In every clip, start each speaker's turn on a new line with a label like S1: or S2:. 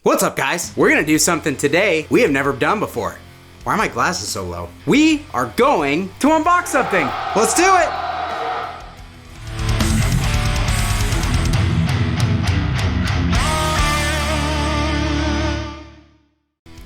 S1: What's up, guys? We're gonna do something today we have never done before. Why are my glasses so low? We are going to unbox something. Let's do it.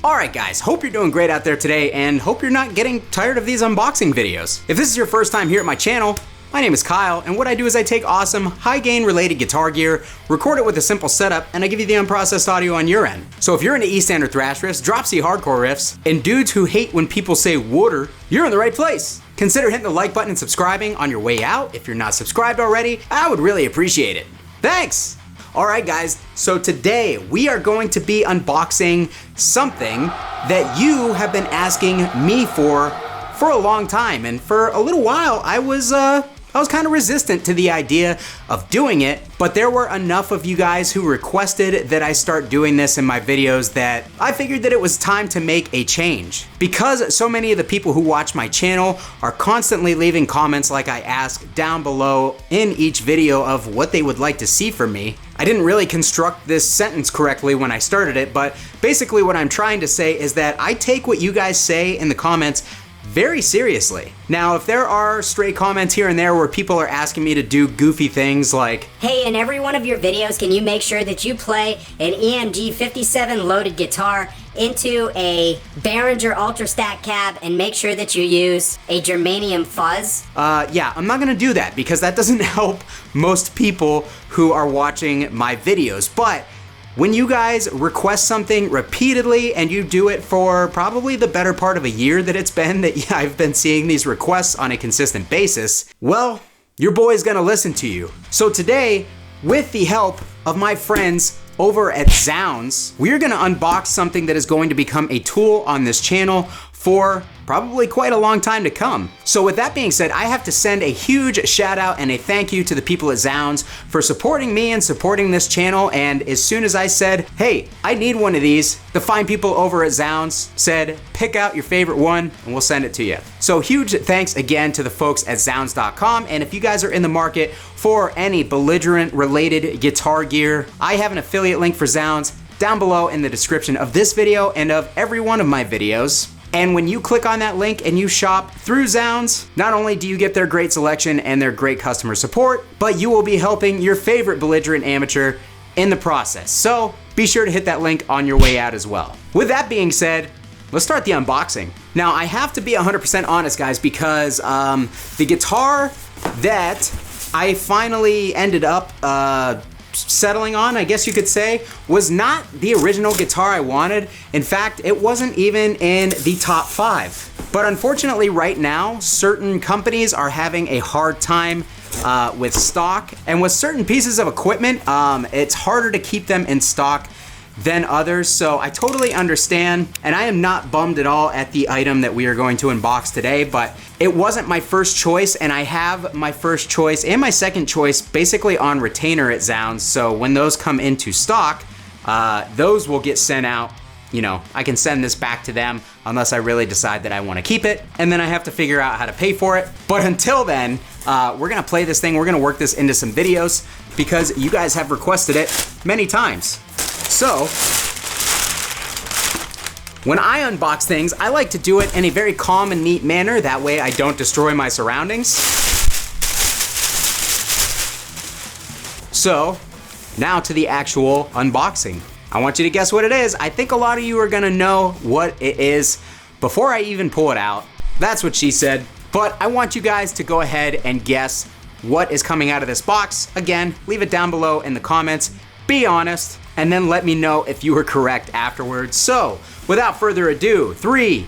S1: Alright guys, hope you're doing great out there today and hope you're not getting tired of these unboxing videos. If this is your first time here at my channel, my name is Kyle, and what I do is I take awesome, high-gain related guitar gear, record it with a simple setup, and I give you the unprocessed audio on your end. So if you're into East End or thrash riffs, drop C hardcore riffs, and dudes who hate when people say water, you're in the right place. Consider hitting the like button and subscribing on your way out. If you're not subscribed already, I would really appreciate it. Thanks! Alright guys, so today we are going to be unboxing something that you have been asking me for a long time, and for a little while I was kind of resistant to the idea of doing it, but there were enough of you guys who requested that I start doing this in my videos that I figured that it was time to make a change. Because so many of the people who watch my channel are constantly leaving comments like I ask down below in each video of what they would like to see from me. I didn't really construct this sentence correctly when I started it, but basically what I'm trying to say is that I take what you guys say in the comments very seriously. Now, if there are stray comments here and there where people are asking me to do goofy things like,
S2: hey, in every one of your videos, can you make sure that you play an EMG 57 loaded guitar into a Behringer Ultra Stack cab and make sure that you use a germanium fuzz?
S1: Yeah, I'm not gonna do that because that doesn't help most people who are watching my videos. But when you guys request something repeatedly and you do it for probably the better part of a year that it's been that I've been seeing these requests on a consistent basis, well, your boy's gonna listen to you. So today, with the help of my friends over at Zounds, we're gonna unbox something that is going to become a tool on this channel for probably quite a long time to come. So with that being said, I have to send a huge shout out and a thank you to the people at Zounds for supporting me and supporting this channel. And as soon as I said, hey, I need one of these, the fine people over at Zounds said, pick out your favorite one and we'll send it to you. So huge thanks again to the folks at Zounds.com. And if you guys are in the market for any belligerent related guitar gear, I have an affiliate link for Zounds down below in the description of this video and of every one of my videos. And when you click on that link and you shop through Zounds, not only do you get their great selection and their great customer support, but you will be helping your favorite belligerent amateur in the process. So be sure to hit that link on your way out as well. With that being said, let's start the unboxing. Now I have to be 100% honest guys because the guitar that I finally ended up settling on, I guess you could say, was not the original guitar I wanted. In fact, it wasn't even in the top 5. But unfortunately right now, certain companies are having a hard time with stock, and with certain pieces of equipment, it's harder to keep them in stock than others, so I totally understand, and I am not bummed at all at the item that we are going to unbox today, but it wasn't my first choice, and I have my first choice and my second choice basically on retainer at Zounds, so when those come into stock, those will get sent out. You know, I can send this back to them unless I really decide that I want to keep it, and then I have to figure out how to pay for it. But until then, we're gonna play this thing, we're gonna work this into some videos because you guys have requested it many times. So, when I unbox things, I like to do it in a very calm and neat manner. That way I don't destroy my surroundings. So, now to the actual unboxing. I want you to guess what it is. I think a lot of you are gonna know what it is before I even pull it out. That's what she said. But I want you guys to go ahead and guess what is coming out of this box. Again, leave it down below in the comments. Be honest, and then let me know if you were correct afterwards. So, without further ado, 3,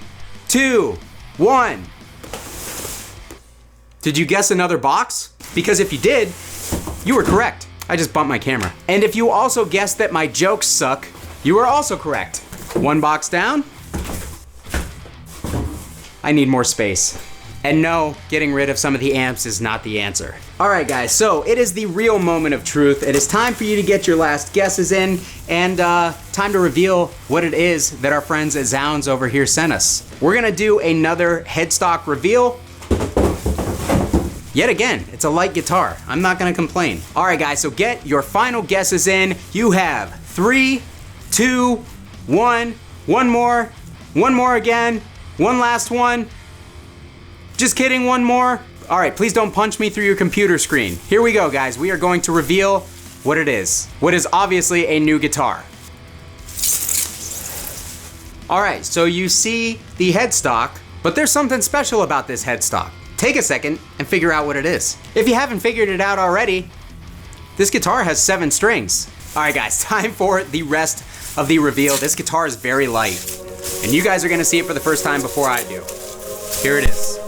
S1: 2, 1. Did you guess another box? Because if you did, you were correct. I just bumped my camera. And if you also guessed that my jokes suck, you were also correct. One box down. I need more space. And no, getting rid of some of the amps is not the answer. All right guys, so it is the real moment of truth. It is time for you to get your last guesses in and time to reveal what it is that our friends at Zounds over here sent us. We're gonna do another headstock reveal. Yet again, it's a light guitar. I'm not gonna complain. All right guys, so get your final guesses in. You have 3, 2, 1. One more. One more again. One last one. Just kidding, one more. All right, please don't punch me through your computer screen. Here we go, guys. We are going to reveal what it is. What is obviously a new guitar. All right, so you see the headstock, but there's something special about this headstock. Take a second and figure out what it is. If you haven't figured it out already, this guitar has 7 strings. All right, guys, time for the rest of the reveal. This guitar is very light, and you guys are gonna see it for the first time before I do. Here it is.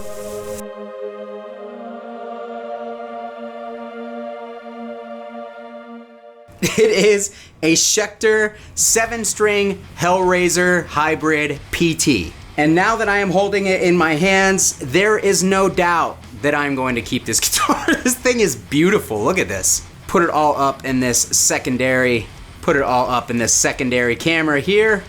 S1: It is a Schecter 7-string Hellraiser Hybrid PT. And now that I am holding it in my hands, there is no doubt that I'm going to keep this guitar. This thing is beautiful. Look at this. Put it all up in this secondary camera here.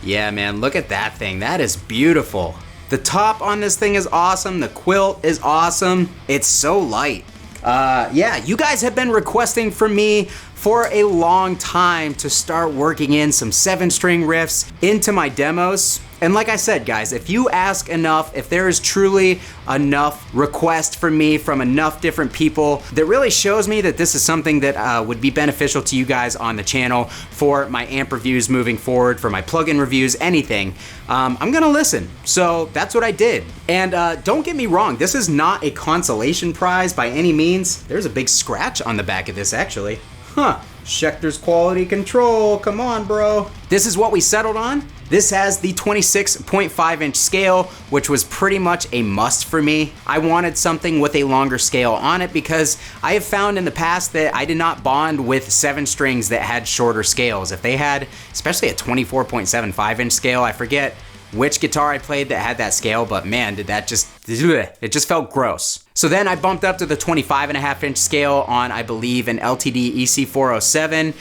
S1: Yeah, man, look at that thing. That is beautiful. The top on this thing is awesome. The quilt is awesome. It's so light. Yeah, you guys have been requesting from me for a long time to start working in some 7-string riffs into my demos. And like I said, guys, if you ask enough, if there is truly enough request from me from enough different people, that really shows me that this is something that would be beneficial to you guys on the channel for my amp reviews moving forward, for my plugin reviews, anything, I'm gonna listen. So that's what I did. And don't get me wrong, this is not a consolation prize by any means. There's a big scratch on the back of this, actually. Huh, Schecter's quality control, come on, bro. This is what we settled on. This has the 26.5-inch scale, which was pretty much a must for me. I wanted something with a longer scale on it because I have found in the past that I did not bond with 7 strings that had shorter scales. If they had, especially a 24.75-inch scale, I forget which guitar I played that had that scale, but man, did that just, it just felt gross. So then I bumped up to the 25.5-inch scale on, I believe, an LTD EC407.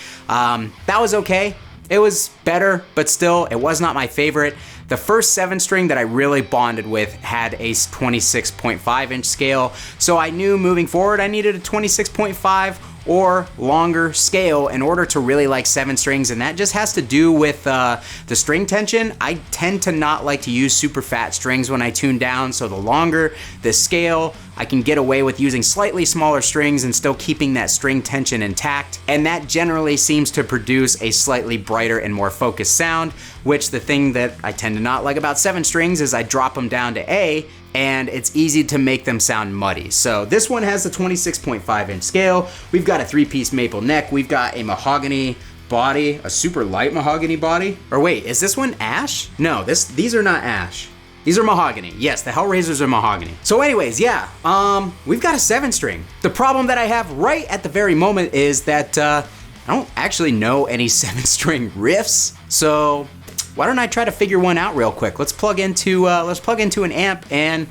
S1: That was okay. It was better, but still, it was not my favorite. The first 7-string that I really bonded with had a 26.5-inch scale, so I knew moving forward I needed a 26.5 or longer scale in order to really like 7 strings, and that just has to do with the string tension. I tend to not like to use super fat strings when I tune down, so the longer the scale, I can get away with using slightly smaller strings and still keeping that string tension intact, and that generally seems to produce a slightly brighter and more focused sound, which the thing that I tend to not like about 7 strings is I drop them down to A, and it's easy to make them sound muddy. So this one has a 26.5-inch scale. We've got a 3-piece maple neck. We've got a mahogany body, a super light mahogany body. Or wait, is this one ash? No, these are not ash. These are mahogany. Yes, the Hellraisers are mahogany. So anyways, yeah, we've got a 7-string. The problem that I have right at the very moment is that I don't actually know any 7-string riffs. So why don't I try to figure one out real quick? Let's plug into an amp and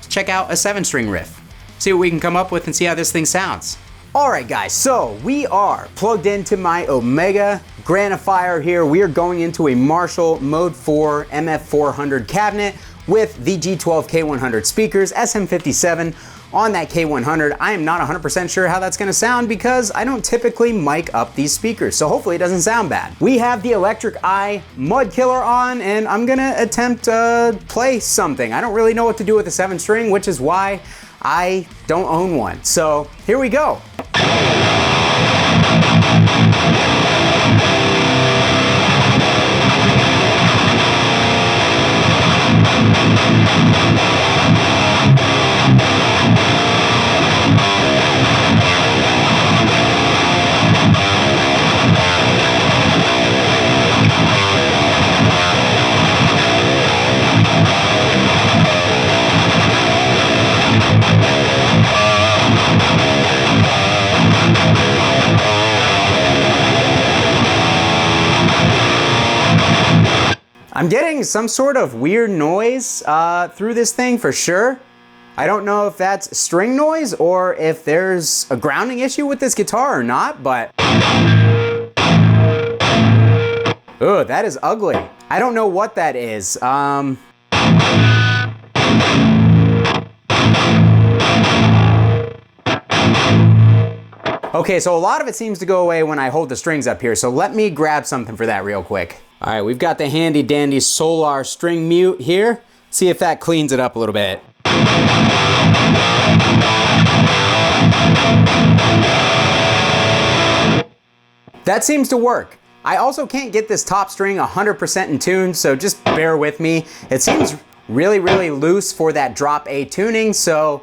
S1: check out a 7-string riff. See what we can come up with and see how this thing sounds. All right, guys, so we are plugged into my Omega Granifier here. We are going into a Marshall Mode 4 MF400 cabinet with the G12 K100 speakers, SM57 on that K100. I am not 100% sure how that's gonna sound because I don't typically mic up these speakers, so hopefully it doesn't sound bad. We have the Electric Eye Mud Killer on, and I'm gonna attempt to play something. I don't really know what to do with a 7-string, which is why I don't own one. So here we go. I'm getting some sort of weird noise through this thing for sure. I don't know if that's string noise or if there's a grounding issue with this guitar or not, but oh, that is ugly. I don't know what that is. Okay, so a lot of it seems to go away when I hold the strings up here, so let me grab something for that real quick. All right, we've got the handy dandy Solar string mute here. See if that cleans it up a little bit. That seems to work. I also can't get this top string 100% in tune, so just bear with me. It seems really, really loose for that drop A tuning, so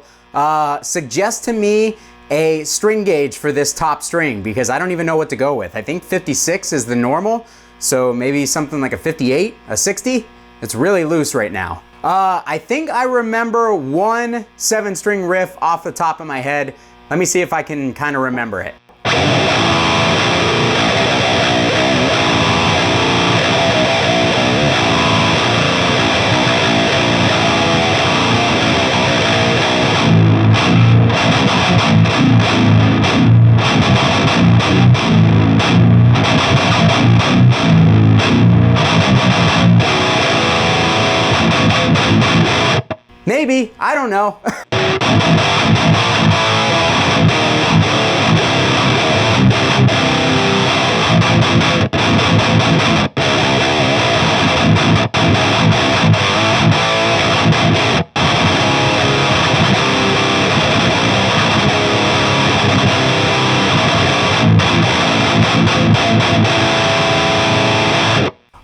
S1: suggest to me a string gauge for this top string because I don't even know what to go with. I think 56 is the normal, so maybe something like a 58, a 60. It's really loose right now. I think I remember one 7-string riff off the top of my head. Let me see if I can kind of remember it. Maybe, I don't know.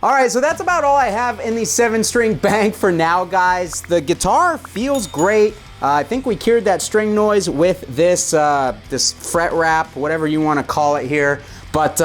S1: Alright, so that's about all I have in the 7-string bank for now, guys. The guitar feels great. I think we cured that string noise with this, this fret wrap, whatever you want to call it here. But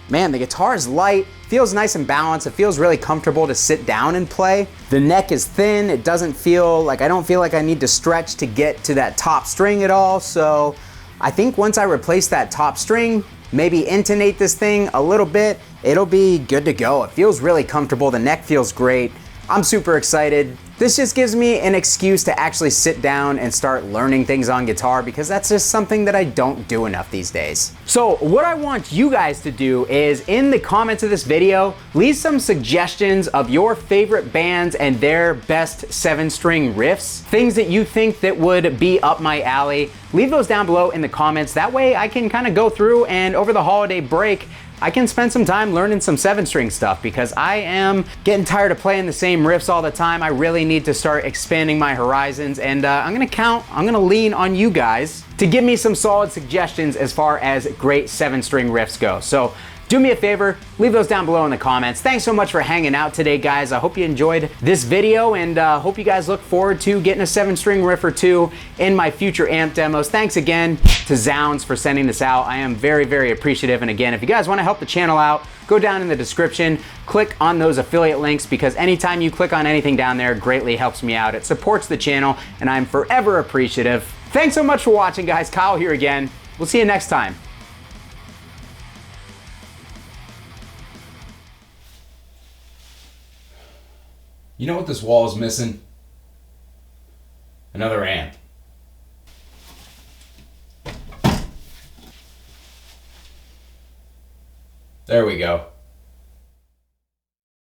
S1: man, the guitar is light, feels nice and balanced. It feels really comfortable to sit down and play. The neck is thin. It doesn't feel like, I don't feel like I need to stretch to get to that top string at all. So I think once I replace that top string, maybe intonate this thing a little bit, it'll be good to go. It feels really comfortable. The neck feels great. I'm super excited. This just gives me an excuse to actually sit down and start learning things on guitar because that's just something that I don't do enough these days. So what I want you guys to do is in the comments of this video, leave some suggestions of your favorite bands and their best 7-string riffs, things that you think that would be up my alley. Leave those down below in the comments. That way I can kind of go through and over the holiday break, I can spend some time learning some 7-string stuff because I am getting tired of playing the same riffs all the time. I really need to start expanding my horizons, and I'm gonna lean on you guys to give me some solid suggestions as far as great 7-string riffs go. So do me a favor, leave those down below in the comments. Thanks so much for hanging out today, guys. I hope you enjoyed this video and hope you guys look forward to getting a 7-string riff or two in my future amp demos. Thanks again to Zounds for sending this out. I am very, very appreciative. And again, if you guys want to help the channel out, go down in the description, click on those affiliate links because anytime you click on anything down there, it greatly helps me out. It supports the channel and I'm forever appreciative. Thanks so much for watching, guys. Kyle here again. We'll see you next time.
S3: You know what this wall is missing? Another amp. There we go.